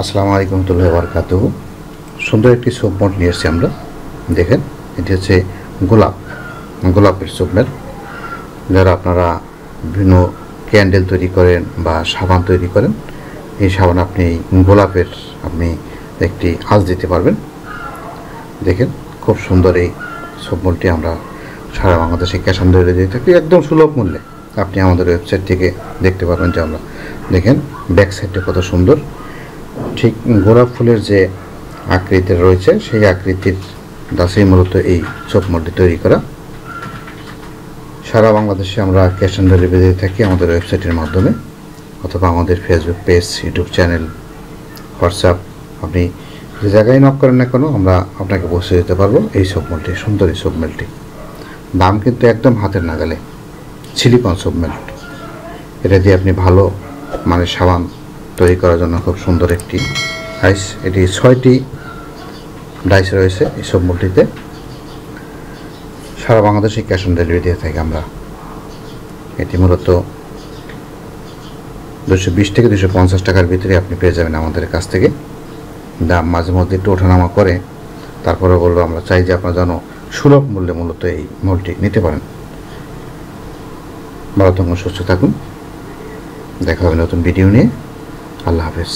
আসসালামু আলাইকুম রহমতুল্লাহি ওয়া বারাকাতুহু। সুন্দর একটি সোপ মড নিয়ে এসেছি আমরা। দেখেন, এটি হচ্ছে গোলাপের সোপ মড। যারা আপনারা বিভিন্ন ক্যান্ডেল তৈরি করেন বা সাবান তৈরি করেন, এই সাবান আপনি গোলাপের একটি আঁচ দিতে পারবেন। দেখেন, খুব সুন্দর এই সোপ মডটি আমরা সারা বাংলাদেশে ক্যাশ অন ডেলিভারি দিয়ে থাকি একদম সুলভ মূল্যে। আপনি আমাদের ওয়েবসাইট থেকে দেখতে পারবেন যে আমরা দেখেন ব্যাক সাইডটা কত সুন্দর। ঠিক গোলাপ ফুলের যে আকৃতি রয়েছে সেই আকৃতির দাসেই মূলত এই সোপ মডটি তৈরি করা। সারা বাংলাদেশে আমরা ক্যাশ অন ডেলিভারি দিয়ে থাকি আমাদের ওয়েবসাইটের মাধ্যমে, অথবা আমাদের Facebook page, YouTube channel, WhatsApp, আপনি যে জায়গায় নক করেন না কেন আমরা আপনাকে পৌঁছে দিতে পারবো এই সোপ মডটি, সুন্দর এই সোপ মডটি। দাম কিন্তু একদম হাতের নাগালে। সিলিকন সোপ মড, এটা দিয়ে আপনি ভালো মানের সাবান তৈরি করার জন্য খুব সুন্দর একটি ডাইস। এটি 6টি ডাইস রয়েছে এই সোপ মডটিতে। সারা বাংলাদেশে ক্যাশ অন ডেলিভারি দিয়ে থাকি আমরা। এটি মূলত 220 থেকে 250 টাকার ভিতরে আপনি পেয়ে যাবেন আমাদের কাছ থেকে। দাম মাঝে মধ্যে একটু ওঠানামা করে, তারপরে বলবো আমরা চাই যে আপনারা যেন সুলভ মূল্যে মূলত এই মডটি নিতে পারেন। ভালো থাকুন, সুস্থ থাকুন, দেখা হবে নতুন ভিডিও নিয়ে। আল্লাহ হাফেজ।